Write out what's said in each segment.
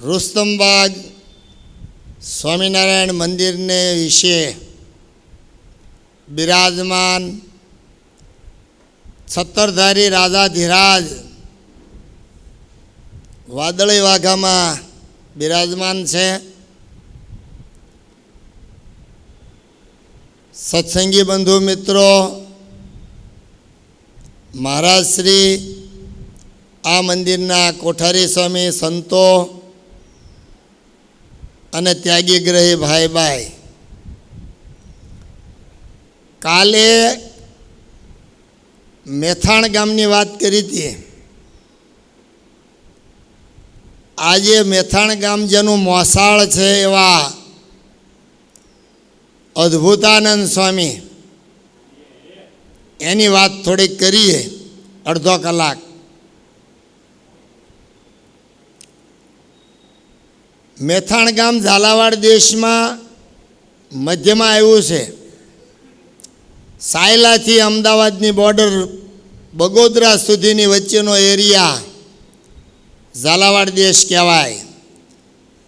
રુસ્તમબાગ સ્વામિનારાયણ મંદિરને વિશે બિરાજમાન છત્તરધારી રાજાધિરાજ વાદળી વાઘામાં બિરાજમાન છે. સત્સંગી બંધુ મિત્રો, મહારાજ શ્રી, આ મંદિરના કોઠારી સ્વામી, સંતો અને ત્યાગીગ્રહી ભાઈ, કાલે મેથાણ ગામની વાત કરી હતી. આજે મેથાણ ગામ જેનું મોસાળ છે એવા અદ્ભુતાનંદ સ્વામી, એની વાત થોડીક કરીએ, અડધો કલાક. મેથાણ ગામ ઝાલાવાડ દેશમાં મધ્યમાં આવ્યું છે. સાયલાથી અમદાવાદની બોર્ડર બગોદરા સુધીની વચ્ચેનો એરિયા ઝાલાવાડ દેશ કહેવાય,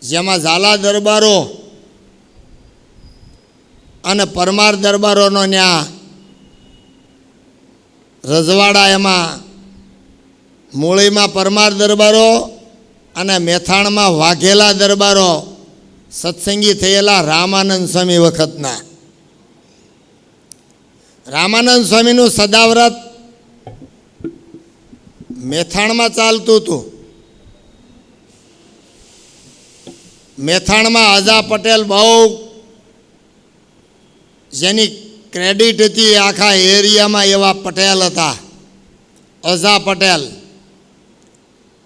જેમાં ઝાલા દરબારો અને પરમાર દરબારોનો ત્યાં રજવાડા, એમાં મૂળીમાં પરમાર દરબારો અને મેથાણમાં વાઘેલા દરબારો સત્સંગી થયેલા રામાનંદ સ્વામી વખતના. રામાનંદ સ્વામીનું સદાવ્રત મેથાણમાં ચાલતું હતું. મેથાણમાં અજા પટેલ બહુ જેની ક્રેડિટ હતી આખા એરિયામાં, એવા પટેલ હતા. અજા પટેલ,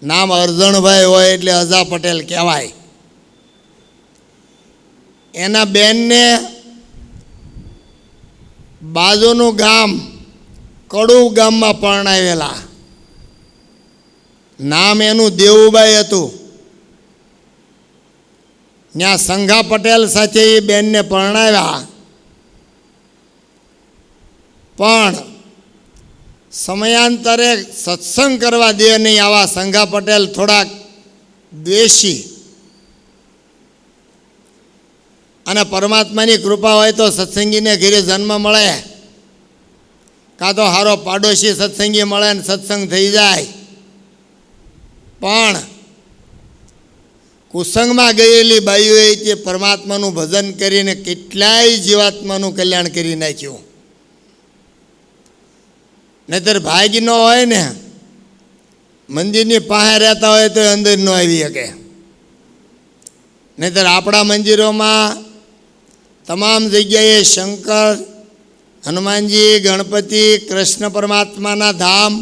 નામ અરજણભાઈ હોય એટલે અજા પટેલ કહેવાય. એના બેનને બાજુનું ગામ કડુ ગામમાં પરણાવેલા. નામ એનું દેવુબાઈ હતું. ત્યાં સંઘા પટેલ સાથે એ બેનને પરણાવ્યા. પણ સમયાંતરે સત્સંગ કરવા દે નહીં આવા સંઘા પટેલ થોડાક દ્વેષી, અને પરમાત્માની કૃપા હોય તો સત્સંગીને ઘરે જન્મ મળે, કાં તો સારો પાડોશી સત્સંગી મળે ને સત્સંગ થઈ જાય. પણ કુસંગમાં ગયેલી બાઈઓએ તે પરમાત્માનું ભજન કરીને કેટલાય જીવાત્માનું કલ્યાણ કરી નાખ્યું. નહીતર ભાગી ન હોય ને, મંદિરની પાસે રહેતા હોય તો અંદર ન આવી શકે. નહીતર આપણા મંદિરોમાં તમામ જગ્યાએ શંકર, હનુમાનજી, ગણપતિ, કૃષ્ણ પરમાત્માના ધામ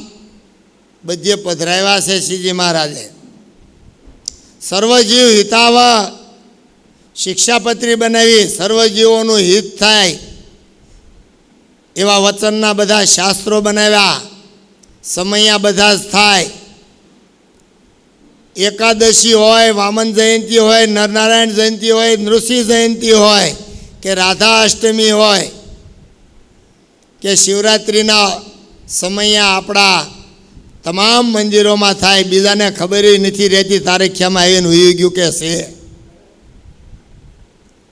બધે પધરાવ્યા છે શ્રીજી મહારાજે. સર્વજીવ હિતાવ શિક્ષાપત્રી બનાવી, સર્વજીવોનું હિત થાય એવા વચનના બધા શાસ્ત્રો બનાવ્યા. સમયા બધા જ થાય. એકાદશી હોય, વામન જયંતિ હોય, નરનારાયણ જયંતિ હોય, નૃસિંહ જયંતિ હોય, કે રાધા અષ્ટમી હોય, કે શિવરાત્રિના સમયા આપણા તમામ મંદિરોમાં થાય. બીજાને ખબર નથી રહેતી તારીખ્યામાં આવીને હોઈ ગયું કે છે.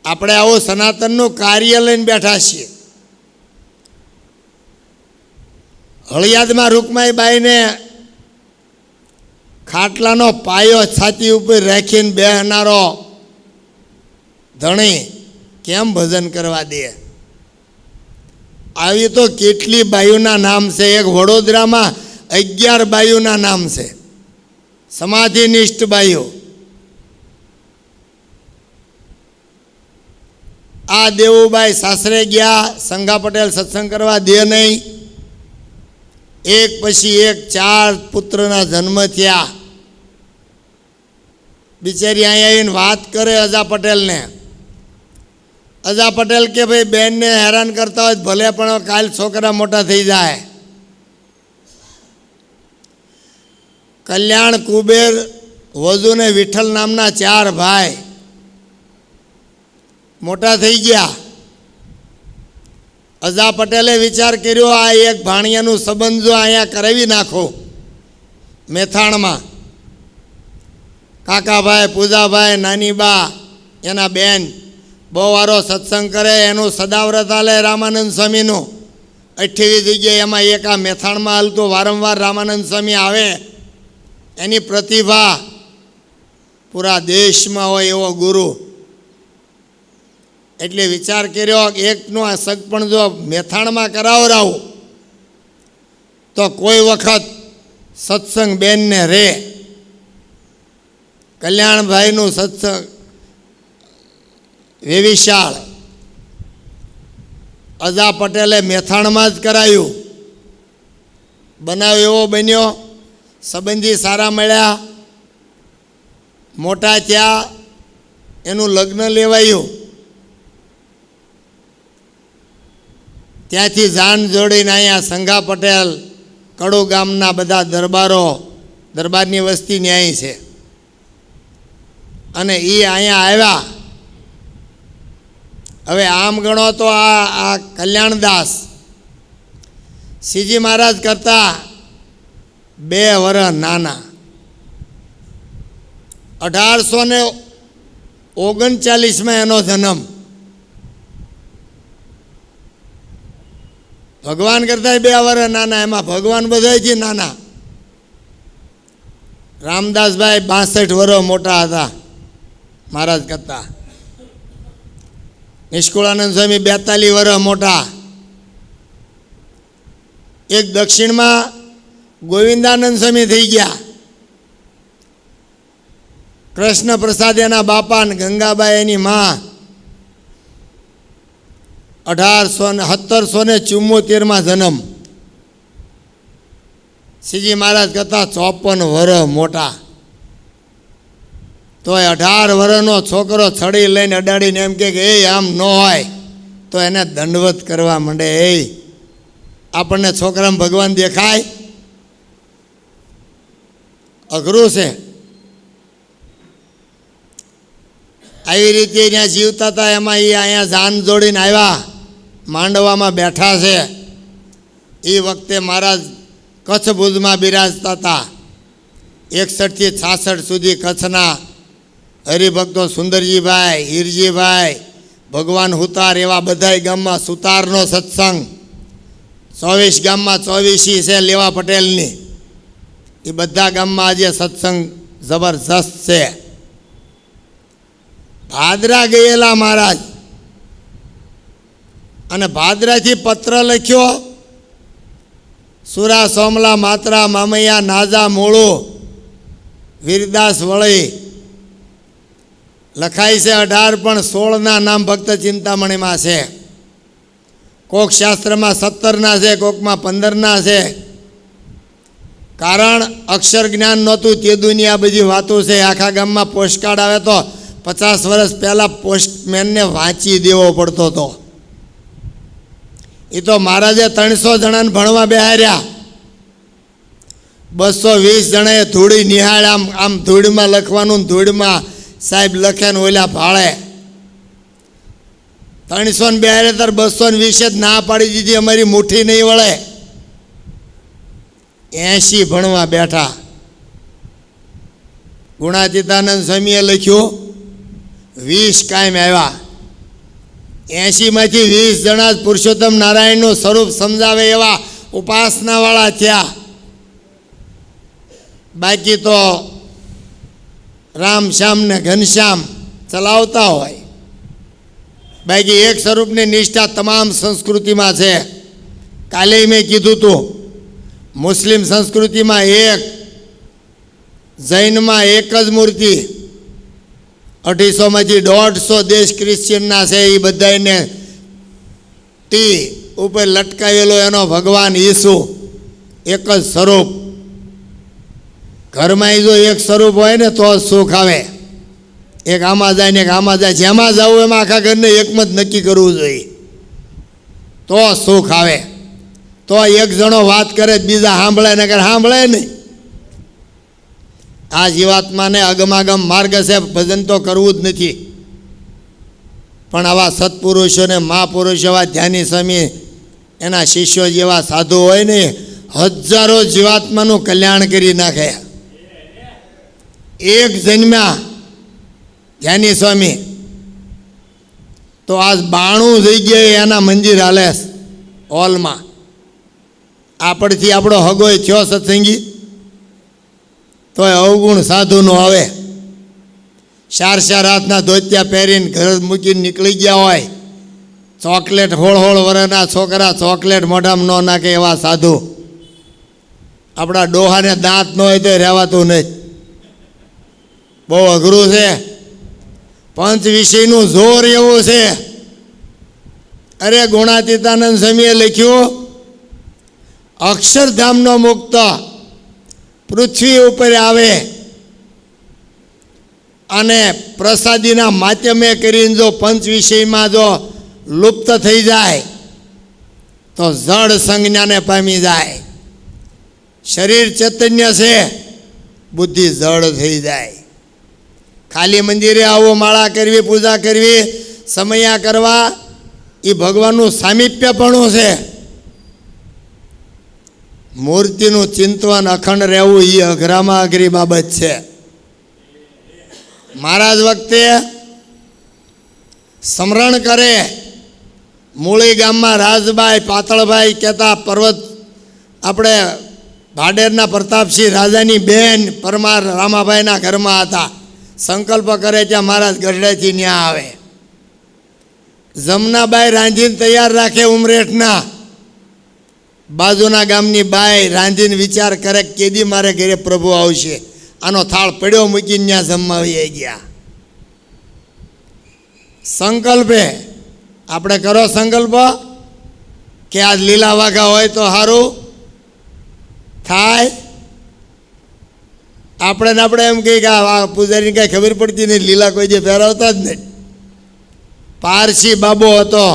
આપણે આવું સનાતનનું કાર્ય લઈને બેઠા છીએ. હળિયાદમાં રૂકમાઈ બાઈને ખાટલાનો પાયો છાતી ઉપર રાખીને બેહનારો ધણી કેમ ભજન કરવા દે? આવી તો કેટલી બાયુના નામ છે. એક વડોદરામાં 11 બાયુના નામ છે, સમાધિનિષ્ઠ બાયુ. આ દેવુબાઈ સાસરે ગયા, સંઘા પટેલ સત્સંગ કરવા દે નહીં. એક પછી એક 4 પુત્રના જન્મ થયા. બિચારી અહીંયા આવીને વાત કરે અજા પટેલને. અજા પટેલ કે ભાઈ બેનને હેરાન કરતા હોય ભલે, પણ કાલ છોકરા મોટા થઈ જાય. કલ્યાણ, કુબેર, વજુ ને વિઠ્ઠલ નામના 4 ભાઈ મોટા થઈ ગયા. અજા પટેલે વિચાર કર્યો, આ એક ભાણિયાનું સંબંધ જો અહીંયા કરાવી નાખો મેથાણમાં, કાકાભાઈ, પૂજાભાઈ, નાની બા, એના બેન બહુ વારો સત્સંગ કરે. એનું સદાવ્રત હાલે રામાનંદ સ્વામીનું 28 જગ્યાએ. એમાં એક આ મેથાણમાં હાલતું વારંવાર રામાનંદ સ્વામી આવે. એની પ્રતિભા પૂરા દેશમાં હોય એવો ગુરુ. એટલે વિચાર કર્યો કે એકનું આ સગપણ જો મેથાણમાં કરાવરાવું તો કોઈ વખત સત્સંગ બેનને રે. કલ્યાણભાઈનું સત્સંગ વેવિશાળ અજા પટેલે મેથાણમાં જ કરાયું. બનાવ એવો બન્યો, સંબંધી સારા મળ્યા, મોટા ત્યાં એનું લગ્ન લેવાયું. ત્યાંથી જાન જોડીને અહીંયા સંઘા પટેલ, કડુ ગામના બધા દરબારની વસ્તી ન્યાય છે. અને એ અહીંયા આવ્યા. હવે આમ ગણો તો આ કલ્યાણદાસ શ્રીજી મહારાજ કરતા 2 વર્ષ નાના. 1839માં એનો જન્મ. ભગવાન કરતા 2 વર્ષ નાના. એમાં ભગવાન બધાયથી નાના. રામદાસભાઈ 62 વર્ષ મોટા હતા મહારાજ કરતા. નિષ્કુળાનંદ સ્વામી 42 વર્ષ મોટા. એક દક્ષિણમાં ગોવિંદાનંદ સ્વામી થઈ ગયા. કૃષ્ણ પ્રસાદ એના બાપા ને ગંગાબાઈ એની માં. 1774માં જન્મ. શ્રીજી મહારાજ કરતા 54 વર્ષ મોટા. તો 18 વર્ષનો છોકરો છડી લઈને અડાડીને એમ કે એ આમ ન હોય તો એને દંડવત કરવા માંડે. આપણને છોકરામાં ભગવાન દેખાય? અઘરું છે. આવી રીતે ત્યાં જીવતા હતા. એમાં એ અહીંયા જાન જોડીને આવ્યા, માંડવામાં બેઠા છે. એ વખતે મહારાજ કચ્છ ભુજમાં બિરાજતા હતા. 61 થી 66 સુધી કચ્છના હરિભક્તો સુંદરજીભાઈ, હીરજીભાઈ, ભગવાન હુતાર એવા બધા ગામમાં સુતારનો સત્સંગ. 24 ગામમાં 24 છે લેવા પટેલની. એ બધા ગામમાં આજે સત્સંગ જબરજસ્ત છે. ભાદરા ગયેલા મહારાજ, અને ભાદરાથી પત્ર લખ્યો. સુરા, સોમલા, માત્રા, મામૈયા, નાજા, મૂળો, વીરદાસ વળી લખાય છે 18, પણ 16ના નામ ભક્ત ચિંતામણીમાં છે. કોક શાસ્ત્રમાં 17ના છે, કોકમાં 15ના છે. કારણ અક્ષર જ્ઞાન નહોતું તે દુનિયા બધી વાતો છે. આખા ગામમાં પોસ્ટકાર્ડ આવે તો 50 વર્ષ પહેલાં પોસ્ટમેનને વાંચી દેવો પડતો હતો. એ તો મહારાજે 300 જણાને ભણવા બેહાર્યા. 220 જણાએ ધૂળી નિહાળ. આમ ધૂળમાં લખવાનું, ધૂળમાં સાહેબ લખે ને ઓલા ભાળે. 300 ને બેહારે ત્યારે 220 જ ના પાડી દીધી, અમારી મુઠ્ઠી નહીં વળે. 80 ભણવા બેઠા. ગુણાતીતાનંદ સ્વામીએ લખ્યું 20 કાયમ આવ્યા. 80માંથી 20 જણા પુરુષોત્તમ નારાયણનું સ્વરૂપ સમજાવે એવા ઉપાસનાવાળા થયા. બાકી તો રામ શ્યામ ને ઘનશ્યામ ચલાવતા હોય. બાકી એક સ્વરૂપની નિષ્ઠા તમામ સંસ્કૃતિમાં છે. કાલે મેં કીધું હતું, મુસ્લિમ સંસ્કૃતિમાં 1, જૈનમાં 1 જ મૂર્તિ. 250માંથી 150 દેશ ક્રિશ્ચિયનના છે. એ બધાને ટી ઉપર લટકાવેલો એનો ભગવાન ઈસુ, એક જ સ્વરૂપ. ઘરમાં જો એક સ્વરૂપ હોય ને તો સુખ આવે. એક આમાં જાય ને એક આમાં જાય. જેમાં જવું એમાં આખા ઘરને એકમાં જ નક્કી કરવું જોઈએ તો સુખ આવે. તો એક જણો વાત કરે બીજા સાંભળે ને સાંભળે નહીં. આ જીવાત્માને અગમાગમ માર્ગ છે, ભજન તો કરવું જ નથી. પણ આવા સત્પુરુષોને, મહાપુરુષો, એવા ધ્યાની સ્વામી, એના શિષ્યો જેવા સાધુ હોય ને, હજારો જીવાત્માનું કલ્યાણ કરી નાખે. એક જન્મ્યા જ્ઞાની સ્વામી, તો આજ 92 જગ્યાએ એના મંદિર હાલે હોલમાં. આપણથી આપણો હગોય થયો સત્સંગી, તોય અવગુણ સાધુનો આવે. 4 હાથના ધોતિયા પહેરીને ઘર મૂકીને નીકળી ગયા હોય. ચોકલેટ હોળ વરના છોકરા ચોકલેટ મોઢામાં ન નાખે એવા સાધુ. આપણા ડોહાને દાંત ન હોય તો રહેવાતું નહીં. બહુ અઘરું છે. પંચ વિષયનું જોર એવું છે. અરે ગુણાતીતાનંદ સ્વામીએ લખ્યું, અક્ષરધામનો મુક્ત પૃથ્વી ઉપર આવે અને પ્રસાદીના માધ્યમે કરીને જો પંચ વિષયમાં જો લુપ્ત થઈ જાય તો જડ સંજ્ઞાને પામી જાય. શરીર ચૈતન્ય છે, બુદ્ધિ જડ થઈ જાય. ખાલી મંદિરે આવો, માળા કરવી, પૂજા કરવી, સમયા કરવા, એ ભગવાનનું સામીપ્યપણું છે. મૂર્તિનું ચિંતન અખંડ રહેવું એ અઘરામાં અઘરી બાબત છે. મહારાજ વખતે સ્મરણ કરે, મૂળી ગામમાં રાજભાઈ પાતળભાઈ કહેતા, પર્વત આપણે ભાડેરના પ્રતાપસિંહ રાજાની બેન પરમાર રામાભાઈના ઘરમાં હતા. સંકલ્પ કરે ત્યાં મહારાજ ગઢડેથી ન્યા આવે. જમનાબાઈ રાંધીને તૈયાર રાખે ઉમરેઠના. બાજુના ગામની બાઈ રાંધીને વિચાર કરે, કેદી મારે ઘરે પ્રભુ આવશે. આનો થાળ પડ્યો મૂકીને ત્યાં જમવાવી ગયા. સંકલ્પે આપણે કરો સંકલ્પ કે આજ લીલા વાઘા હોય તો સારું થાય. આપણે એમ કહી કે આ પૂજારીને કાંઈ ખબર પડતી નહીં, લીલા કોઈ જે પહેરાવતા જ નહીં. પારસી બાબો હતો,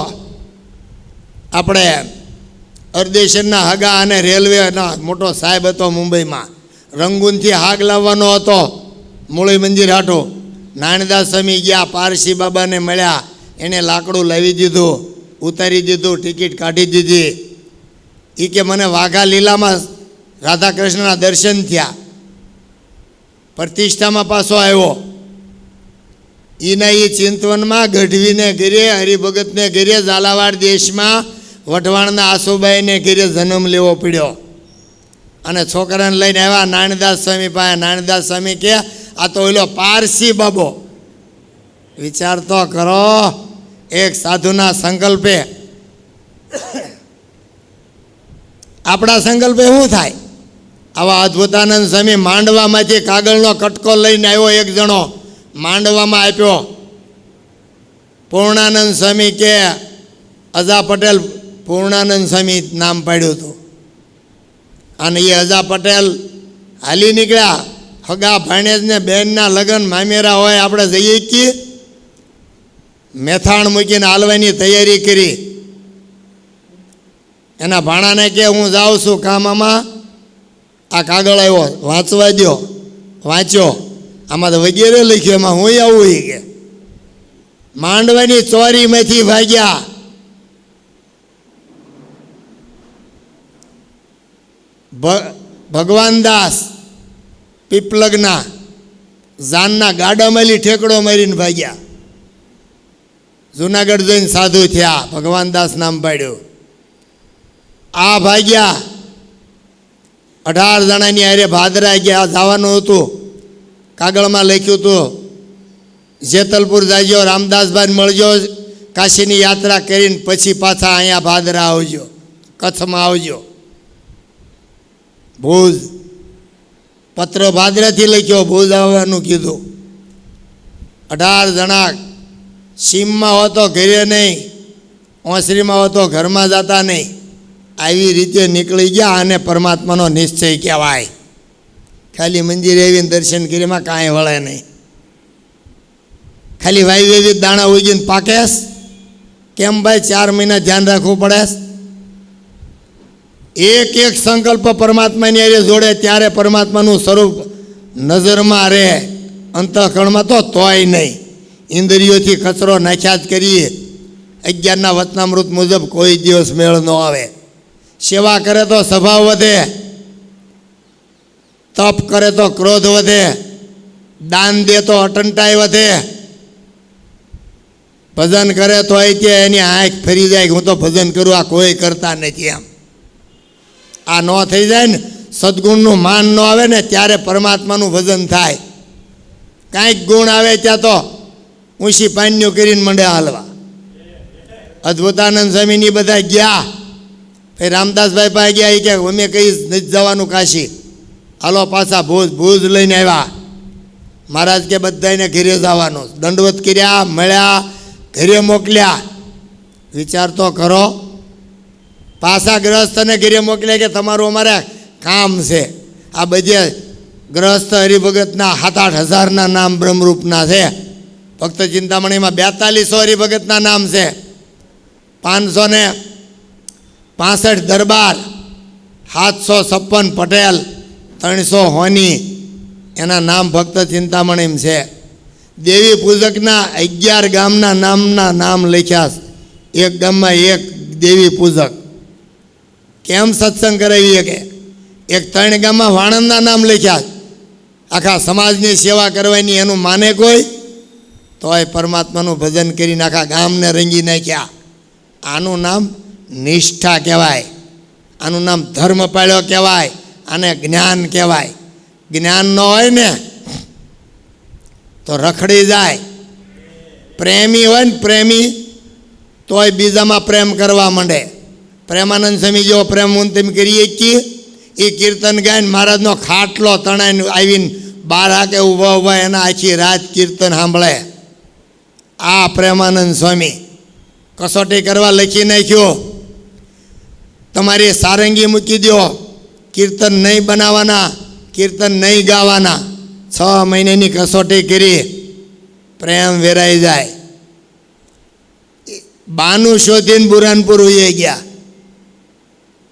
આપણે અરદેશનના હગા અને રેલવેના મોટો સાહેબ હતો મુંબઈમાં. રંગૂનથી હાગ લાવવાનો હતો મૂળી મંદિર હાટો. નાનદાસ સ્વામી ગયા, પારસી બાબાને મળ્યા. એણે લાકડું લાવી દીધું, ઉતારી દીધું, ટિકિટ કાઢી દીધી. એ કે મને વાઘા લીલામાં રાધા કૃષ્ણના દર્શન થયા. પ્રતિષ્ઠામાં પાછો આવ્યો. એના એ ચિંતવનમાં ગઢવીને ઘરે, હરિભગતને ઘરે, ઝાલાવાડ દેશમાં વઢવાણના આસુબાઈને ઘરે જન્મ લેવો પડ્યો. અને છોકરાને લઈને આવ્યા નાનદાસ સ્વામી પાસે. નાનદાસ સ્વામી કે આ તો ઓલો પારસી બાબો. વિચાર તો કરો, એક સાધુના સંકલ્પે. આપણા સંકલ્પે શું થાય? આવા અદ્ભુતાનંદ સ્વામી માંડવામાંથી કાગળનો કટકો લઈને આવ્યો. એક જણો માંડવામાં આપ્યો. પૂર્ણાનંદ સ્વામી કે અજા પટેલ, પૂર્ણાનંદ સ્વામી નામ પાડ્યું હતું. અને એ અજા પટેલ હાલી નીકળ્યા. હગા ભાણેજને બેનના લગ્ન મામેરા હોય, આપણે જઈએ કે મેથાણ મૂકીને હાલવાની તૈયારી કરી. એના ભાણાને કે હું જાઉં છું કામમાં, આ કાગળ આવ્યો વાંચવા દો. વાંચ્યો. આમાં તો વગેરે લખ્યું, એમાં હું આવું એ કે. માંડવાની ચોરીમાંથી ભાગ્યા. ભગવાનદાસ પીપલગના જાનના ગાડામાં ઠેકડો મારીને ભાગ્યા. જુનાગઢ જઈને સાધુ થયા, ભગવાનદાસ નામ પાડ્યું. આ ભાગ્યા. 18 જણાની હારે ભાદરા ગયા. જવાનું હતું, કાગળમાં લખ્યું હતું જેતલપુર જાજો, રામદાસભાઈ મળજો, કાશીની યાત્રા કરીને પછી પાછા અહીંયા ભાદરા આવજો, કચ્છમાં આવજો. ભુજ પત્ર ભાદરાથી લખ્યો, ભુજ આવવાનું કીધું. 18 જણા સીમમાં હો તો ઘરે નહીં, ઓસરીમાં હો તો ઘરમાં જતા નહીં. આવી રીતે નીકળી ગયા. અને પરમાત્માનો નિશ્ચય કહેવાય. ખાલી મંદિરે આવીને દર્શન કરીમાં કાંઈ વળે નહીં. ખાલી વાઈ એવી દાણા ઉગીને પાકેશ. કેમ ભાઈ? 4 મહિના ધ્યાન રાખવું પડે. એક એક સંકલ્પ પરમાત્માની હારે જોડે ત્યારે પરમાત્માનું સ્વરૂપ નજરમાં રહે. અંતઃકરણમાં તો તોય નહીં. ઇન્દ્રિયોથી કચરો નાખ્યા જ કરીએ. 11ના વચનામૃત મુજબ કોઈ દિવસ મેળ ન આવે. સેવા કરે તો સ્વભાવ વધે, તપ કરે તો ક્રોધ વધે, દાન દે તો અટંટાઈ વધે, ભજન કરે તો તે એની આંખ ફરી જાય કે હું તો ભજન કરું, આ કોઈ કરતા નથી એમ. આ ન થઈ જાય ને, સદગુણનું માન ન આવે ને ત્યારે પરમાત્માનું ભજન થાય. કાંઈક ગુણ આવે ત્યાં તો ઊંચી પાન્યું કરીને મંડે હાલવા. અદ્ભુતાનંદ સ્વામીની બધા ગયા, પછી રામદાસભાઈ પાસે ગયા, એ કે અમે કઈ નથી જવાનું કાશી, હાલો પાછા ભુજ લઈને આવ્યા. મહારાજ કે બધાને ઘરે જવાનું, દંડવત કર્યા, મળ્યા, ઘરે મોકલ્યા. વિચાર તો કરો, પાછા ગ્રહસ્થને ઘરે મોકલ્યા કે તમારું અમારે કામ છે. આ બધે ગ્રહસ્થ હરિભગતના 7-8 હજારના નામ બ્રહ્મરૂપના છે. ભક્ત ચિંતામણીમાં 4200 હરિભગતના નામ છે, 565 દરબાર, 756 પટેલ, 300 હોની, એના નામ ભક્ત ચિંતામણીમાં છે. દેવી પૂજકના 11 ગામના નામના નામ લખ્યા છે. એક ગામમાં એક દેવી પૂજક, કેમ સત્સંગ કરાવીએ કે? એક 3 ગામમાં વાણંદના નામ લખ્યા છે. આખા સમાજની સેવા કરવાની એનું માને કોઈ? તોય પરમાત્માનું ભજન કરીને આખા ગામને રંગી નાખ્યા. આનું નામ નિષ્ઠા કહેવાય, આનું નામ ધર્મ પાળ્યો કહેવાય, આને જ્ઞાન કહેવાય. જ્ઞાન ન હોય ને તો રખડી જાય. પ્રેમી હોય ને પ્રેમી, તોય બીજામાં પ્રેમ કરવા માંડે. પ્રેમાનંદ સ્વામી જેવો પ્રેમ હું તેમ કરીએ છીએ. એ કીર્તન ગાઈને મહારાજનો ખાટલો તણાઈને આવીને 12 વાગે ઊભા એના આખી રાત કીર્તન સાંભળે. આ પ્રેમાનંદ સ્વામી કસોટી કરવા લખી નાખ્યો, તમારી સારંગી મૂકી દો, કીર્તન નહીં બનાવવાના, કીર્તન નહીં ગાવાના. 6 મહિનાની કસોટી કરી, પ્રેમ વેરાઈ જાય. બાનું શોધીને બુરાનપુર ઉઈ ગયા,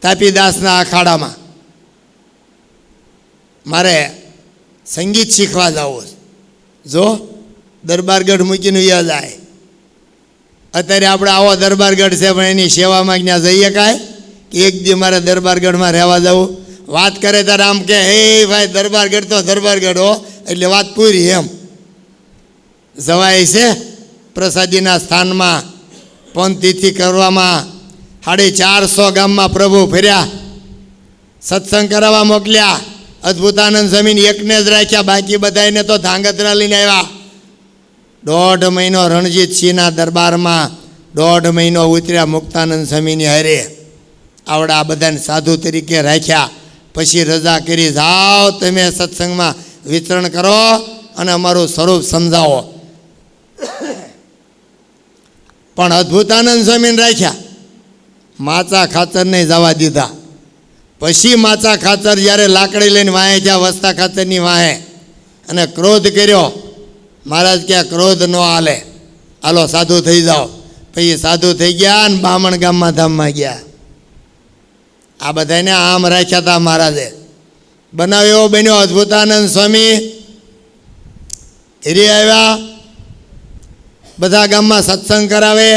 તાપીદાસના અખાડામાં. મારે સંગીત શીખવા જવું, જો દરબારગઢ મૂકીને ઉયા જાય. અત્યારે આપણે આવો દરબારગઢ છે, પણ એની સેવામાં ત્યાં જઈએ કાંઈ કે એક દી મારે દરબારગઢમાં રહેવા જવું. વાત કરે ત્યારે આમ કે હે ભાઈ દરબારગઢ તો દરબારગઢ હો, એટલે વાત પૂરી એમ. જવાય છે પ્રસાદીના સ્થાનમાં પંથતિથિ કરવામાં. 450 ગામમાં પ્રભુ ફર્યા, સત્સંગ કરાવવા મોકલ્યા. અદ્ભુતાનંદ સ્વામીને એકને જ રાખ્યા, બાકી બધાને તો ધાંગધ્રા લઈને આવ્યા. 1.5 મહિનો રણજીતસિંહના દરબારમાં 1.5 મહિનો ઉતર્યા મુક્તાનંદ સ્વામીની હારે. આવડા આ બધાને સાધુ તરીકે રાખ્યા. પછી રજા કરી, જાઓ તમે સત્સંગમાં વિચરણ કરો અને અમારું સ્વરૂપ સમજાવો. પણ અદ્ભુતાનંદ સ્વામીને રાખ્યા, માચા ખાચર નહીં જવા દીધા. પછી માચા ખાચર જ્યારે લાકડી લઈને વાહે ત્યાં વસ્તા ખાચરની વાહે અને ક્રોધ કર્યો. મહારાજ ક્યાં ક્રોધ ન હાલે, હાલો સાધુ થઈ જાઓ. પછી સાધુ થઈ ગયા અને બામણ ગામમાં ધામમાં ગયા. આ બધાને આમ રાખ્યા હતા મહારાજે. બનાવ એવો બન્યો, અદ્ભુતાનંદ સ્વામી ઘરે આવ્યા, બધા ગામમાં સત્સંગ કરાવે.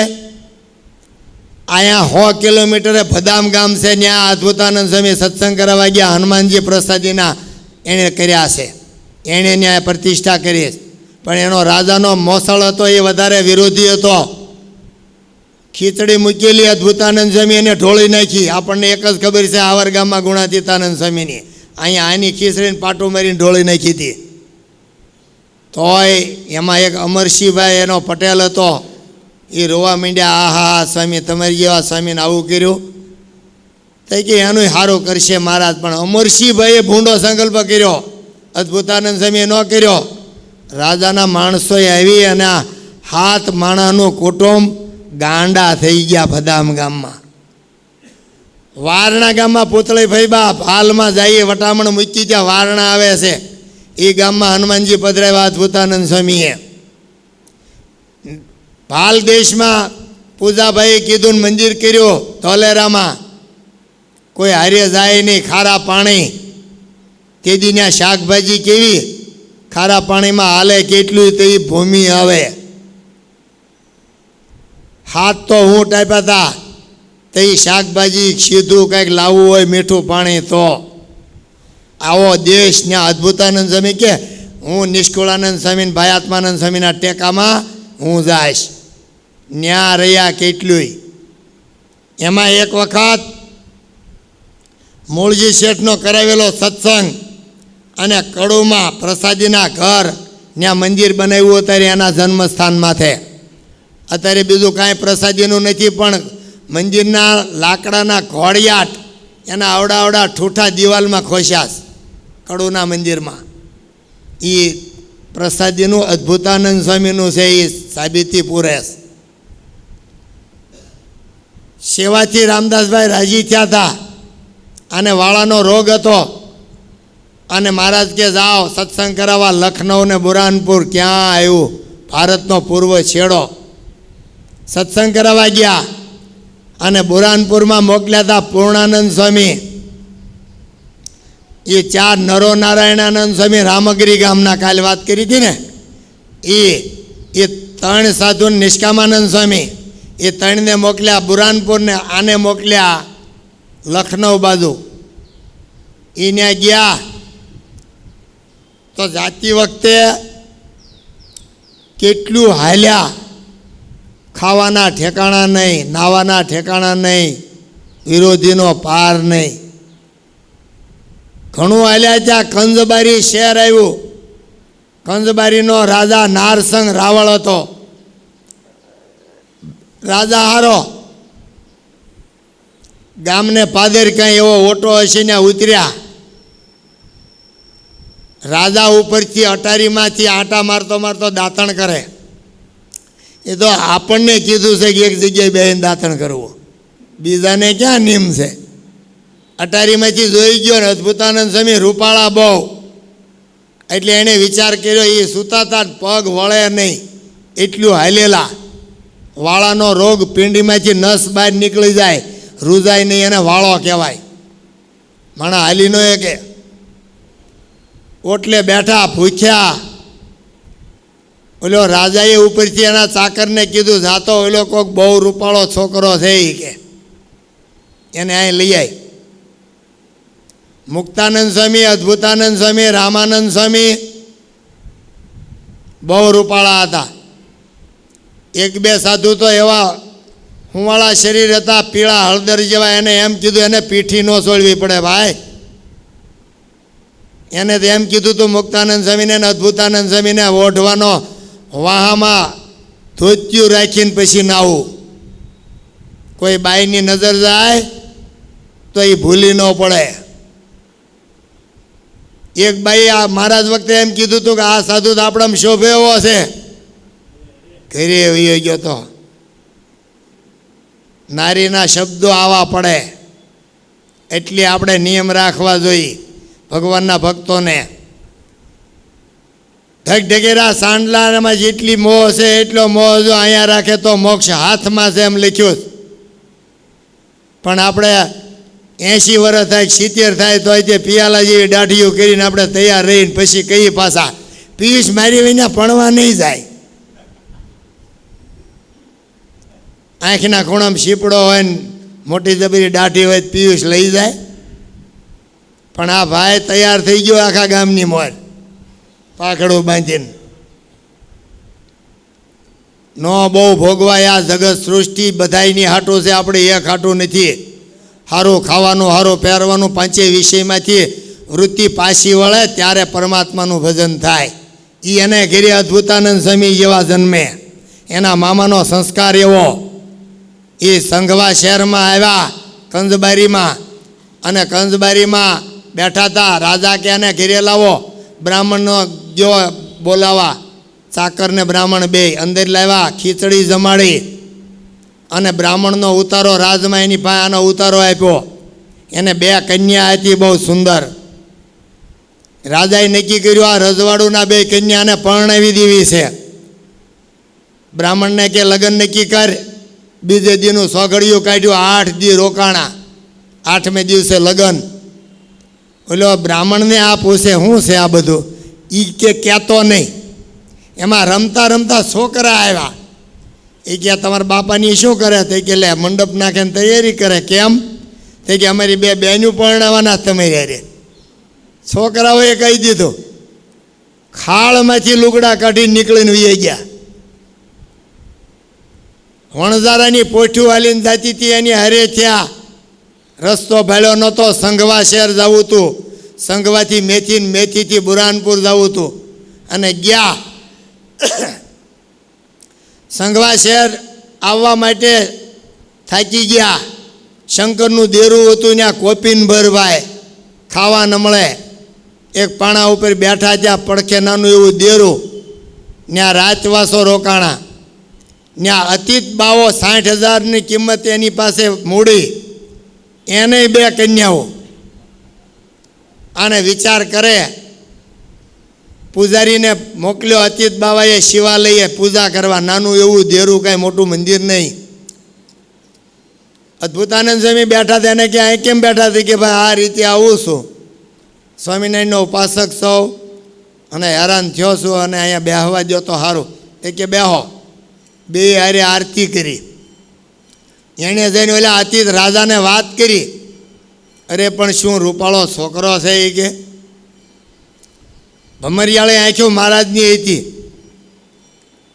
અહીંયા 100 કિલોમીટરે ભદામ ગામ છે, ત્યાં અદ્ભુતાનંદ સ્વામી સત્સંગ કરાવવા ગયા. હનુમાનજી પ્રસાદીના એણે કર્યા છે, એણે ત્યાં પ્રતિષ્ઠા કરી. પણ એનો રાજાનો મોસળ હતો, એ વધારે વિરોધી હતો. ખીચડી મૂકેલી અદ્ભુતાનંદ સ્વામી એને ઢોળી નાખી. આપણને એક જ ખબર છે આવર ગામમાં ગુણાતીતાનંદ સ્વામીની. અહીંયા આની ખીચડીને પાટું મારીને ઢોળી નાખી હતી. તોય એમાં એક અમરસિંહભાઈ એનો પટેલ હતો, એ રોવા માંડ્યા, આહા સ્વામી તમારી જેવા સ્વામીને આવું કર્યું. તો કે એનું સારું કરશે મહારાજ. પણ અમરસિંહભાઈએ ભૂંડો સંકલ્પ કર્યો, અદ્ભુતાનંદ સ્વામીએ ન કર્યો. રાજાના માણસોએ આવી અને 7 માણાનું કુટુંબ ગાંડા થઈ ગયા ભદામ ગામમાં. વારણા ગામમાં પૂતળી ફૈબા હાલમાં જઈએ, વટામણ મૂકી ત્યાં વારણા આવે છે, એ ગામમાં હનુમાનજી પધરાવ્યા અદ્ભુતાનંદ સ્વામીએ. ભાલ દેશમાં પૂજાભાઈએ કીધું ને મંદિર કર્યું ધોલેરામાં. કોઈ હારે જાય નહીં, ખારા પાણી. તેદી ત્યાં શાકભાજી કેવી ખારા પાણીમાં હાલે, કેટલું તેવી ભૂમિ આવે. હાથ તો હું ટાપ્યા હતા, તે શાકભાજી સીધું કંઈક લાવવું હોય, મીઠું પાણી તો. આવો દેશ ત્યાં અદ્ભુતાનંદ સ્વામી કે હું નિષ્કુળાનંદ સ્વામી ભાઈ આત્માનંદ સ્વામીના ટેકામાં હું જઈશ. ન્યા રહ્યા કેટલુંય. એમાં એક વખત મૂળજી શેઠનો કરાવેલો સત્સંગ અને કડુમાં પ્રસાદીના ઘર ત્યાં મંદિર બનાવ્યું અત્યારે એના જન્મસ્થાન માથે. અત્યારે બીજું કાંઈ પ્રસાદીનું નથી, પણ મંદિરના લાકડાના ઘોડિયાટ એના આવડા આવડા ઠૂઠા દિવાલમાં ખોશ્યા કડુના મંદિરમાં. એ પ્રસાદીનું અદ્ભુતાનંદ સ્વામીનું છે. એ સાબિતી પૂરેશ. સેવાથી રામદાસભાઈ રાજી થયા હતા અને વાળાનો રોગ હતો અને મહારાજ કે જાઓ સત્સંગ કરાવવા લખનઉ ને બુરહાનપુર. ક્યાં આવ્યું? ભારતનો પૂર્વ છેડો. સત્સંગ કરાવવા ગયા અને બુરહાનપુરમાં મોકલ્યા હતા પૂર્ણાનંદ સ્વામી. એ 4 નરો નારાયણાનંદ સ્વામી રામગીરી ગામના કાલે વાત કરી હતી ને, એ 3 સાધુ નિષ્કામાનંદ સ્વામી, એ 3ને મોકલ્યા બુરહાનપુરને. આને મોકલ્યા લખનઉ બાજુ. એને ગયા તો જાતી વખતે કેટલું હાલ્યા. ખાવાના ઠેકાણા નહીં, નાવાના ઠેકાણા નહીં, વિરોધીનો પાર નહીં. ઘણું હાલ્યા. ત્યાં કંજબારી શહેર આવ્યું. કંજબારીનો રાજા નારસંગ રાવળ હતો. રાજા હારો ગામને પાદર કાંઈ એવો ઓટો હશે ને ઉતર્યા. રાજા ઉપરથી અટારીમાંથી આંટા મારતો મારતો દાંતણ કરે. એ તો આપણને કીધું છે કે એક જગ્યાએ બેહીને દાંતણ કરવું, બીજાને ક્યાં નિયમ છે. અટારીમાંથી જોઈ ગયો ને અદ્ભુતાનંદ સ્વામી રૂપાળા બહુ, એટલે એણે વિચાર કર્યો એ સૂતાતા પગ વળે નહીં એટલું હાલેલા. વાળાનો રોગ પિંડીમાંથી નસ બહાર નીકળી જાય, રૂજાય નહીં, એને વાળો કહેવાય. માણા હાલી નો કે ઓટલે બેઠા ભૂખ્યા. ઓલો રાજાએ ઉપરથી એના ચાકરને કીધું જાતો ઓલો કોક બહુ રૂપાળો છોકરો છે એ કે એને અહીં લઈ આવી. મુક્તાનંદ સ્વામી, અદ્ભુતાનંદ સ્વામી, રામાનંદ સ્વામી બહુ રૂપાળા હતા. 1-2 સાધુ તો એવા હુંવાળા શરીર હતા, પીળા હળદર જેવા. એને એમ કીધું એને પીઠી ન છોડવી પડે ભાઈ. એને તો એમ કીધું તું મુક્તાનંદ સ્વામીને અદ્ભુતાનંદ સ્વામીને ઓઢવાનો વાહામાં ધોત્યું રાખીને પછી નાવું. કોઈ બાઈની નજર જાય તો એ ભૂલી ન પડે. એક બાઈ આ મહારાજ વખતે એમ કીધું હતું કે આ સાધુ તો આપણામાં શોભે એવો છે. ઘરે વયો ગયો તો. નારીના શબ્દો આવા પડે એટલે આપણે નિયમ રાખવા જોઈએ ભગવાનના ભક્તોને. ઢગઢગેરા સાંડલામાં જેટલી મોહ છે એટલો મોહ જો અહીંયા રાખે તો મોક્ષ હાથમાં છે એમ લખ્યું. પણ આપણે 80 વર્ષ થાય, 70 થાય તો તે પિયાલા જેવી દાઢીઓ કરીને આપણે તૈયાર રહીને પછી કઈ પાછા પિયુષ મારી વિના ભણવા નહીં જાય. આંખના ખૂણામાં શીપડો હોય ને મોટી જબરી દાઢી હોય પિયુષ લઈ જાય. પણ આ ભાઈ તૈયાર થઈ ગયો આખા ગામની મોર પાઘડું બાંધીને. નો બહુ ભોગવાય. આ જગત સૃષ્ટિ બધાયની હાટું છે, આપણે એક હાટું નથી. સારું ખાવાનું, સારું પહેરવાનું, 5 વિષયમાંથી વૃત્તિ પાછી વળે ત્યારે પરમાત્માનું ભજન થાય. એ એને ઘેરે અદ્ભુતાનંદ સ્વામી જેવા જન્મે. એના મામાનો સંસ્કાર એવો. એ સંઘવા શહેરમાં આવ્યા કંજબારીમાં, અને કંજબારીમાં બેઠા હતા. રાજા કે એને ઘેરે લાવો. બ્રાહ્મણનો જો બોલાવા, ચાકરને બ્રાહ્મણ બે અંદર લાવ્યા. ખીચડી જમાડી અને બ્રાહ્મણનો ઉતારો રાજમાં એની પાસે આનો ઉતારો આપ્યો. એને 2 કન્યા હતી બહુ સુંદર. રાજાએ નક્કી કર્યું આ રજવાડુના 2 કન્યાને પરણાવી દેવી છે. બ્રાહ્મણને કે લગ્ન નક્કી કર. બીજે દીનું સોઘડિયું કાઢ્યું. 8 દી રોકાણા. 8મે દિવસે લગ્ન. ઓલો બ્રાહ્મણને આ પૂછે શું છે આ બધું? એ કે કહેતો નહીં. એમાં રમતા રમતા છોકરા આવ્યા. એ કે તમારા બાપાની શું કરે? તે કે લે મંડપ નાખીને તૈયારી કરે. કેમ? તે કે અમારી 2 બહેનું પરણાવવાના તમારી યારે. છોકરાઓએ કહી દીધું ખાળમાંથી લુગડા કાઢી નીકળીને વહી ગયા. વણઝારાની પોઠ્યું હાલીને જાતી હતી એની હારે થયા. રસ્તો ભાળ્યો નહોતો. સંઘવા શહેર જવું હતું. સંઘવાથી મેથી, મેથીથી બુરાનપુર જવું હતું અને ગયા. સંઘવા શહેર આવવા માટે થાકી ગયા. શંકરનું દેરું હતું ત્યાં કોપીન ભરભાઈ ખાવા ન મળે. એક પાણા ઉપર બેઠા ત્યાં પડખે નાનું એવું દેરું. ત્યાં રાતવાસો રોકાણા. ત્યાં અતીત બાવો 60,000ની કિંમત એની પાસે મૂડી. એને 2 કન્યાઓ. આને વિચાર કરે. પૂજારીને મોકલ્યો અતીત બાવાએ શિવાલયે પૂજા કરવા. નાનું એવું દેરું, કાંઈ મોટું મંદિર નહીં. અદ્ભુતાનંદ સ્વામી બેઠા હતા. એને કે અહીં કેમ બેઠા હતી? કે ભાઈ આ રીતે આવું છું, સ્વામિનારાયણનો ઉપાસક સૌ અને હેરાન થયો છું અને અહીંયા બેહવા દો તો સારું. એ કે બેહો. બે હારે આરતી કરી. એણે જઈને ઓલા અતીત રાજાને વાત કરી. અરે પણ શું રૂપાળો છોકરો છે એ કે. ભમરિયાળે આંખ્યો મહારાજની હતી.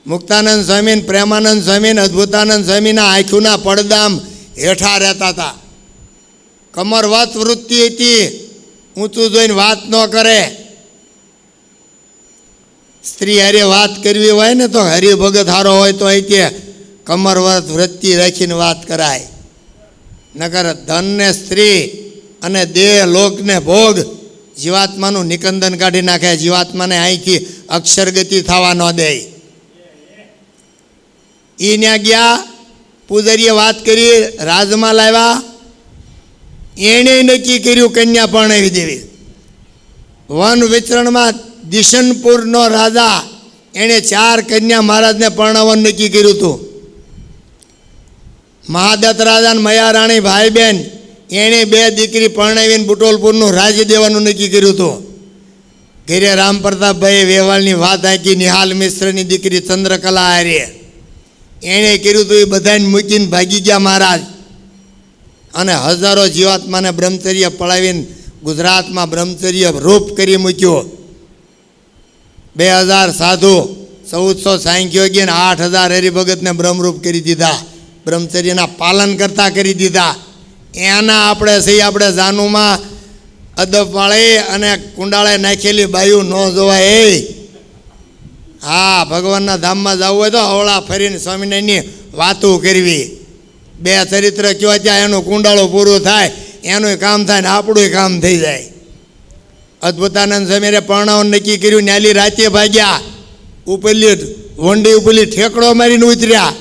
મુક્તાનંદ સ્વામી, પ્રેમાનંદ સ્વામી, અદ્ભુતાનંદ સ્વામીના આંખોના પડદામ હેઠા રહેતા હતા. કમરવત વૃત્તિ હતી. ઊંચું જોઈને વાત ન કરે. સ્ત્રી હારે વાત કરવી હોય ને તો હરિભગત હારો હોય તો અહીં કે કમરવત વૃત્તિ રાખીને વાત કરાય. નકર ધન ને સ્ત્રી અને દેહ લોકને ભોગ જીવાત્માનું નિકંદન કાઢી નાખે. જીવાત્માને અહીંથી અક્ષરગતિ થવા ન દે. એ ત્યાં ગયા. પૂજારીએ વાત કરી. રાજમાં લાવ્યા. એણે નક્કી કર્યું કન્યા પરણાવી દેવી. વન વિચરણમાં દિશનપુરનો રાજા એણે 4 કન્યા મહારાજને પરણાવવાનું નક્કી કર્યું હતું. મહાદત્ત રાજા મયા રાણી ભાઈ બહેન એણે 2 દીકરી પરણાવીને બુટોલપુરનું રાજ્ય દેવાનું નક્કી કર્યું હતું. ઘેરે રામ પ્રતાપભાઈ વેવાળની વાત આંકી. નિહાલ મિશ્રની દીકરી ચંદ્રકલા હારે એણે કર્યું હતું. એ બધાને મૂકીને ભાગી ગયા મહારાજ. અને હજારો જીવાત્માને બ્રહ્મચર્ય પળાવીને ગુજરાતમાં બ્રહ્મચર્ય રૂપ કરી મૂક્યો. 2000 સાધુ, 1400 સાંખ્યોગી અને 8000 હરિભગતને બ્રહ્મરૂપ કરી દીધા. બ્રહ્મચર્યના પાલન કરતા કરી દીધા. એના આપણે સહી આપણે જાનુમાં અદબ વાળી અને કુંડાળે નાખેલી બાયું ન જોવાય. હા, ભગવાનના ધામમાં જવું હોય તો હવળા ફરીને સ્વામિનારાયણની વાતો કરવી. 2 ચરિત્ર કયો ત્યાં એનું કુંડાળું પૂરું થાય, એનું કામ થાય ને આપણું કામ થઈ જાય. અદ્ભુતાનંદ સ્વામીએ પરણાવવાનું નક્કી કર્યું. ન્યાલી રાતે ભાગ્યા. ઉપરલી વંડી ઉપરલી ઠેકડો મારીને ઉતર્યા.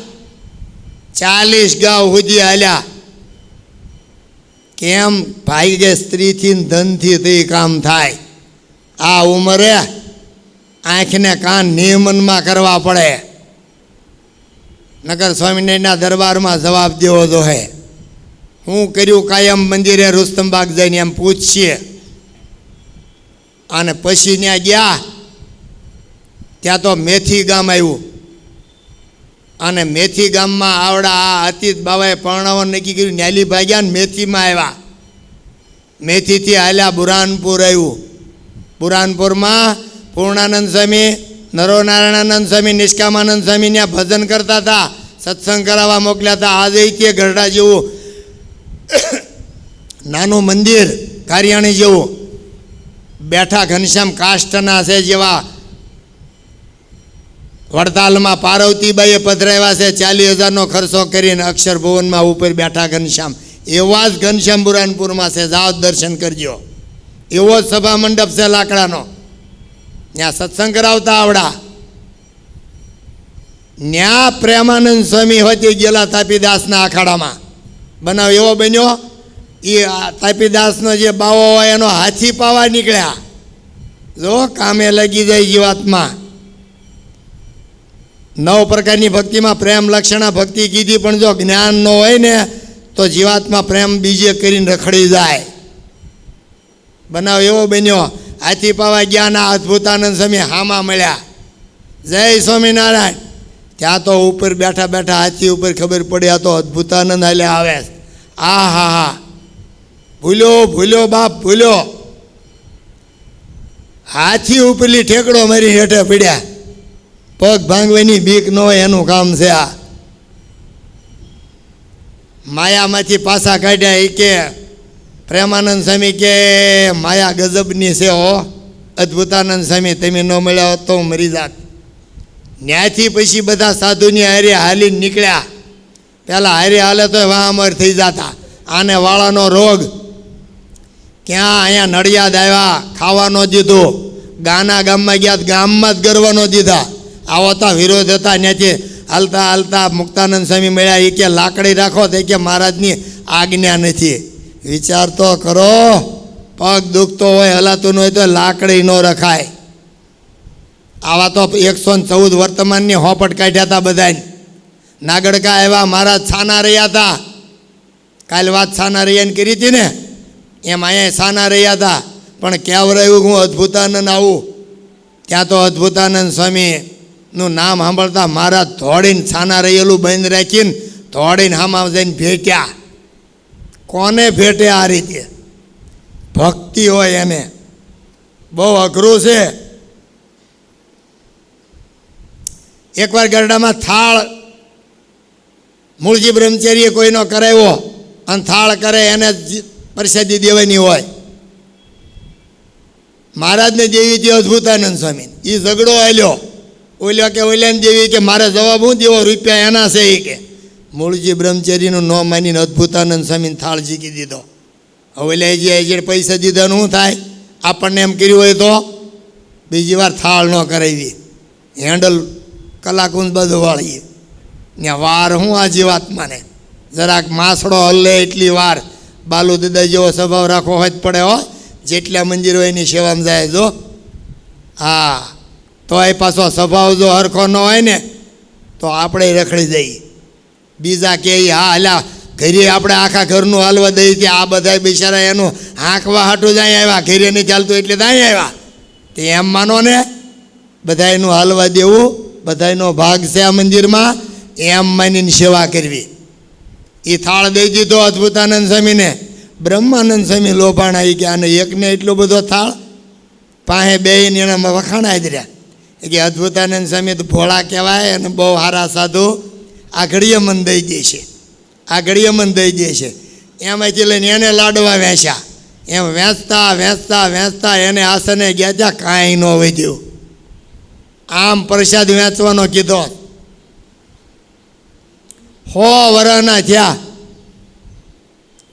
40 ગાંવ સુધી હાલ્યા. કેમ? ભાગ્ય સ્ત્રીથી ધનથી તે કામ થાય. આ ઉંમરે આંખને કાન નિયમનમાં કરવા પડે. નગર સ્વામિનારાયણના દરબારમાં જવાબ દેવો જોઈએ. હું કર્યું કાયમ મંદિરે રુસ્તમબાગ જઈને એમ પૂછીએ. અને પછી ત્યાં ગયા. ત્યાં તો મેથી ગામ આવ્યું. અને મેથી ગામમાં આવડા આ અતીત બાવાએ પરણાવવાનું નક્કી કર્યું. ન્યાલી ભાગ્યા ને મેથીમાં આવ્યા. મેથીથી હાલ્યા બુરાનપુર આવ્યું. બુરાનપુરમાં પૂર્ણાનંદ સ્વામી, નરોનારાયણાનંદ સ્વામી, નિષ્કામાનંદ સ્વામી ત્યાં ભજન કરતા હતા. સત્સંગ કરાવવા મોકલ્યા હતા. આજે તે ગઢડા જેવું નાનું મંદિર, કારિયાણી જેવું બેઠા. ઘનશ્યામ કાષ્ટના છે જેવા વડતાલમાં પાર્વતીબાઈએ પધરાવ્યા છે. 40,000નો ખર્ચો કરીને અક્ષરભુવનમાં ઉપર બેઠા ઘનશ્યામ. એવા જ ઘનશ્યામ બુરાનપુરમાં છે. જાઓ દર્શન કરજો. એવો જ સભા મંડપ છે લાકડાનો. ત્યાં સત્સંગ કરાવતા આવડા. ત્યાં પ્રેમાનંદ સ્વામી હોતી ગયેલા તાપીદાસના અખાડામાં. બનાવ એવો બન્યો. એ તાપીદાસનો જે બાવો હોય એનો હાથી પાવા નીકળ્યા. જો કામે લાગી જાય જીવાત્મા. 9 પ્રકારની ભક્તિમાં પ્રેમ લક્ષણા ભક્તિ કીધી. પણ જો જ્ઞાન ન હોય ને તો જીવાત્મા પ્રેમ બીજે કરીને રખડી જાય. બનાવ એવો બન્યો. હાથી પાવા ગયાના અદ્ભુતાનંદ સ્વામી હામાં મળ્યા. જય સ્વામિનારાયણ. ત્યાં તો ઉપર બેઠા બેઠા હાથી ઉપર ખબર પડી આ તો અદ્ભુતાનંદ હાલે આવે. આ હા હા, ભૂલ્યો ભૂલ્યો બાપ ભૂલ્યો. હાથી ઉપરલી ઠેકડો મારી હેઠે પડ્યા, પગ ભાંગવાની બીક ન હોય એનું કામ છે આ. માયામાંથી પાછા કાઢ્યા. એ કે પ્રેમાનંદ સ્વામી કે માયા ગજબની છે હો, અદ્ભુતાનંદ સ્વામી તમે ન મળ્યા હોત તો હું મરી જાત. ન્યાથી પછી બધા સાધુની હારે હાલીને નીકળ્યા. પહેલાં હારે હાલે તો વાહ અમર થઈ જતા. આને વાળાનો રોગ ક્યાં અહીંયા નડિયાદ આવ્યા, ખાવા ન દીધું. ગાના ગામમાં ગયા, ગામમાં જ ગરવા ન દીધા. આવતા વિરોધ હતા. ત્યાંથી હાલતા હાલતા મુક્તાનંદ સ્વામી મળ્યા. એ કે લાકડી રાખો, તો કે મહારાજની આજ્ઞા નથી. વિચાર તો કરો, પગ દુખતો હોય, હલાતું ન હોય તો લાકડી ન રખાય. આવા તો 114 વર્તમાનની હોપટ કાઢ્યા હતા બધાને. નાગડકા આવ્યા, મહારાજ છાના રહ્યા હતા. કાલે વાત છાના રૈયાને કરી હતી ને, એમ અહીંયા છાના રહ્યા હતા. પણ ક્યાં રહ્યું હું અદ્ભુતાનંદ આવું, ત્યાં તો અદ્ભુતાનંદ સ્વામીનું નામ સાંભળતા મહારાજ દોડીને છાના રહેલું બંધ રાખીને દોડીને હામાં જઈને ભેટ્યા. કોને ભેટે? આ રીતે ભક્તિ હોય એને. બહુ અઘરું છે. એકવાર ગરડામાં થાળ મૂળજી બ્રહ્મચારીએ કોઈનો કરાવ્યો, અને થાળ કરે એને પ્રસાદી દેવાની હોય. મહારાજને દેવી હતી અદ્ભુતાનંદ સ્વામી. એ ઝઘડો આલ્યો. ઓલ્યો કે ઓલ્યાને દેવી કે મારે જવાબ હું દેવો, રૂપિયા એના છે. એ કે મૂળજી બ્રહ્મચારીનું ન માનીને અદ્ભુતાનંદ સ્વામીને થાળ ઝીકી દીધો. ઓલ્યા જે પૈસા દીધાનું શું થાય? આપણને એમ કર્યું હોય તો બીજી વાર થાળ ન કરાવી, હેન્ડલ કલાકુંજ બધું વાળીએ. ત્યાં વાર હું આ જીવાત્માને જરાક માસડો હલ્લે એટલી વાર બાલુ દાદા જેવો સ્વભાવ રાખવો હોય જ પડે હો. જેટલા મંદિર હોય એની સેવામાં જાય જો. હા, તો એ પાછો સ્વભાવ જો હરખો ન હોય ને તો આપણે રખડી જઈએ. બીજા કે હા હલ્યા ઘરે આપણે આખા ઘરનું હાલવા દઈએ કે આ બધા બિચારા એનું હાંકવા હાટું જ અહીં આવ્યા, ઘરે નહીં ચાલતું એટલે તો અહીં આવ્યા. તે એમ માનો ને, બધાયનું હાલવા દેવું, બધાયનો ભાગ છે આ મંદિરમાં, એમ માનીને સેવા કરવી. એ થાળ દઈ દીધો અદ્ભુતાનંદ સ્વામીને. બ્રહ્માનંદ સ્વામી લોભાણ આવી કે આને એકને એટલો બધો થાળ, પાસે બેને એનામાં વખાણા જ રહ્યા. કે અદ્ભુતાનંદ સ્વામી તો ભોળા કહેવાય અને બહુ સારા સાધુ, આ ઘડીએ મન દઈ દે છે, આ ઘડીએ મન દઈ દે છે. એમાંથી લઈને એને લાડવા વેચ્યા. એમ વેચતા વેચતા વેચતા એને આસને ગયા ત્યાં કાંઈ ન વધ્યું. આમ પ્રસાદ વેચવાનો કીધો. 100 વર્ષના થયા.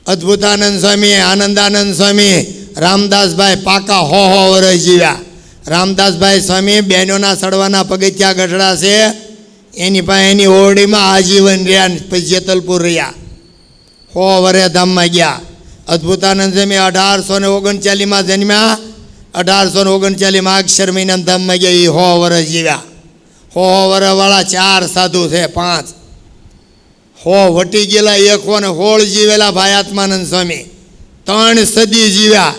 અદ્ભુતાનંદ સ્વામી, આનંદાનંદ સ્વામી, રામદાસભાઈ પાકા 100 વર્ષ જીવ્યા. રામદાસભાઈ સ્વામી બહેનોના સડવાના પગથિયા ગઢડા છે, એની પાસે એની ઓરડીમાં આજીવન રહ્યા. પછી જેતલપુર રહ્યા. 100 વર્ષ ધામમાં ગયા. અદ્ભુતાનંદ સ્વામી 1839માં જન્મ્યા. 1839 અક્ષર મહિના ધામમાં ગયા. એ 100 વર્ષ જીવ્યા. 100 વર્ષવાળા 4 સાધુ છે, 5. 100 વટી ગયેલા 116 જીવેલા ભાઈ આત્માનંદ સ્વામી. 3 સદી જીવ્યા.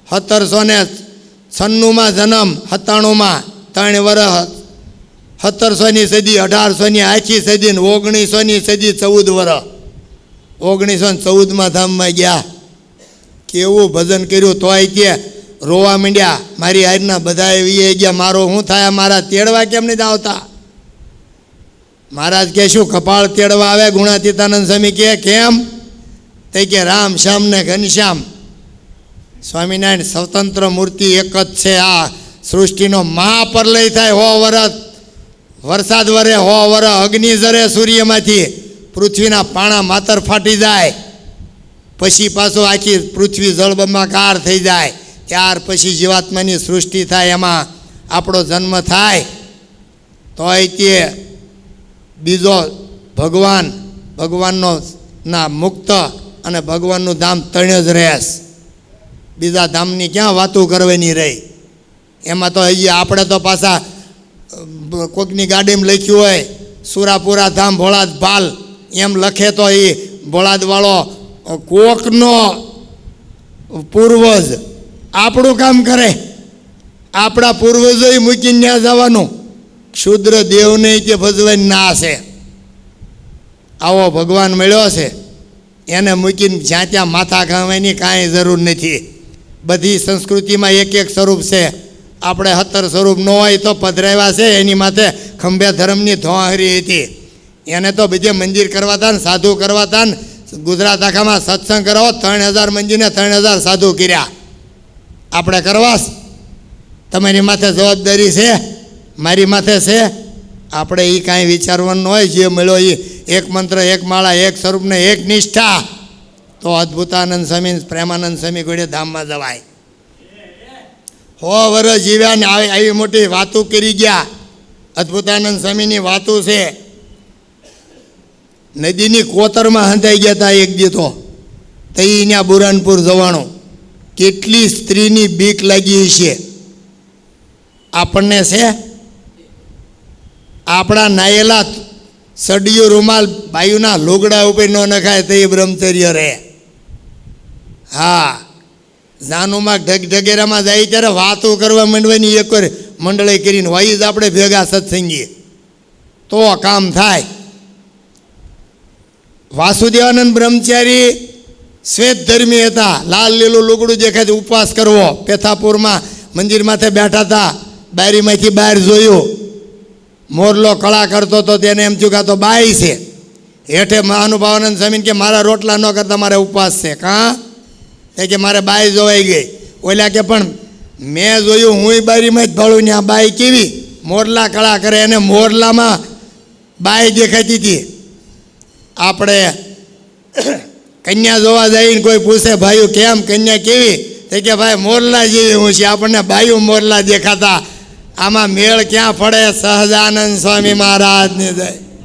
1796માં જન્મ, 97માં 3 વર્ષ. 1700ની સદી, 1800ની આખી સદી, 1900ની સદી 14 વર્ષ. 1914માં ધામમાં ગયા. કેવું ભજન કર્યું. તોય કે રોવા માંડ્યા. મારી હારના બધા એવી ગયા, મારો શું થાય, મારા તેડવા કેમ નથી આવતા? મહારાજ કે શું કપાળ તેડવા આવે? ગુણાતીતાનંદ સ્વામી કે કેમ? તે કે રામ શ્યામ ને ઘનશ્યામ. સ્વામિનારાયણ સ્વતંત્ર મૂર્તિ એક જ છે. આ સૃષ્ટિનો મહાપરલય થાય 100 વર્ષ, વરસાદ વરે 100 વર્ષ, અગ્નિ જરે સૂર્યમાંથી, પૃથ્વીના પાણા માતર ફાટી જાય, પછી પાછું આખી પૃથ્વી જળબંબાકાર થઈ જાય, ત્યાર પછી જીવાત્માની સૃષ્ટિ થાય, એમાં આપણો જન્મ થાય. તોય તે બીજો ભગવાનનો ના મુક્ત અને ભગવાનનું ધામ તણે જ રહેશ. બીજા ધામની ક્યાં વાતો કરવાની રહી? એમાં તો હજી આપણે તો પાછા કોકની ગાડીમાં લખ્યું હોય સુરાપુરા ધામ ભોળાદ ભાલ, એમ લખે તો એ ભોળાદવાળો કોકનો પૂર્વજ આપણું કામ કરે. આપણા પૂર્વજોએ મૂકીને ત્યાં જવાનું. ક્ષુદ્ર દેવને તે ભજવાની ના છે. આવો ભગવાન મળ્યો છે, એને મૂકીને જ્યાં ત્યાં માથા ખાવાની કાંઈ જરૂર નથી. બધી સંસ્કૃતિમાં એક એક સ્વરૂપ છે. આપણે 17 સ્વરૂપ ન હોય તો પધરાવ્યા છે. એની માથે ખંભે ધર્મની ધોહરી હતી. એને તો બીજે મંદિર કરવાતા ને સાધુ કરવાતા ને ગુજરાત આખામાં સત્સંગ કરાવો. 3000 મંદિરને 3000 સાધુ કર્યા. આપણે કરવાસ? તમારી માથે જવાબદારી છે, મારી માથે છે. આપણે એ કાંઈ વિચારવાનું હોય. જે મળ્યો એ એક મંત્ર, એક માળા, એક સ્વરૂપને એક નિષ્ઠા, તો અદ્ભુતાનંદ સ્વામી, પ્રેમાનંદ સ્વામી ઘોડે ધામમાં જવાય. 100 વર્ષ જીવ્યા ને આવી મોટી વાતો કરી ગયા. અદ્ભુતાનંદ સ્વામીની વાતો છે. નદીની કોતરમાં હંધાઈ ગયા હતા એક દી તો ત્યાં બુરાનપુર જવાનું. કેટલી સ્ત્રીની બીક લાગી છે. આપણને છે? આપણા નાયેલા સડિયું રૂમાલ બાયુના લુગડા ઉપર ન નખાય તો એ બ્રહ્મચર્ય રહે. હા, જાનુમાં ઢગેરામાં જાય ત્યારે વાતો કરવા માંડવાની એક મંડળી કરીને હોય જ આપણે ભેગા સત્સંગી તો કામ થાય. વાસુદેવાનંદ બ્રહ્મચારી શ્વેત ધર્મી હતા. લાલ લીલું લુગડું દેખાય ઉપવાસ કરવો. પેથાપુરમાં મંદિર માથે બેઠા હતા. બારીમાંથી બહાર જોયું, મોરલો કળા કરતો તો તેને એમ થયું કે આ તો બાઈ છે. હેઠે મહાનુભાવાનંદ સ્વામી કે મારા રોટલા ન કરતા મારે ઉપવાસ છે. કાં કે મારે બાઈ જોવાઈ ગઈ. ઓલા કે પણ મેં જોયું, હું બારીમાં જ ભાળું ને આ બાઈ કેવી મોરલા કળા કરે. અને મોરલામાં બાઈ દેખાતી હતી. આપણે કન્યા જોવા જઈને કોઈ પૂછે ભાઈઓ કેમ કન્યા કેવી, તો કે ભાઈ મોરલા જેવી હું છે. આપણને બાયું મોરલા દેખાતા. આમાં મેળ ક્યાં પડે? સહજાનંદ સ્વામી મહારાજની જય.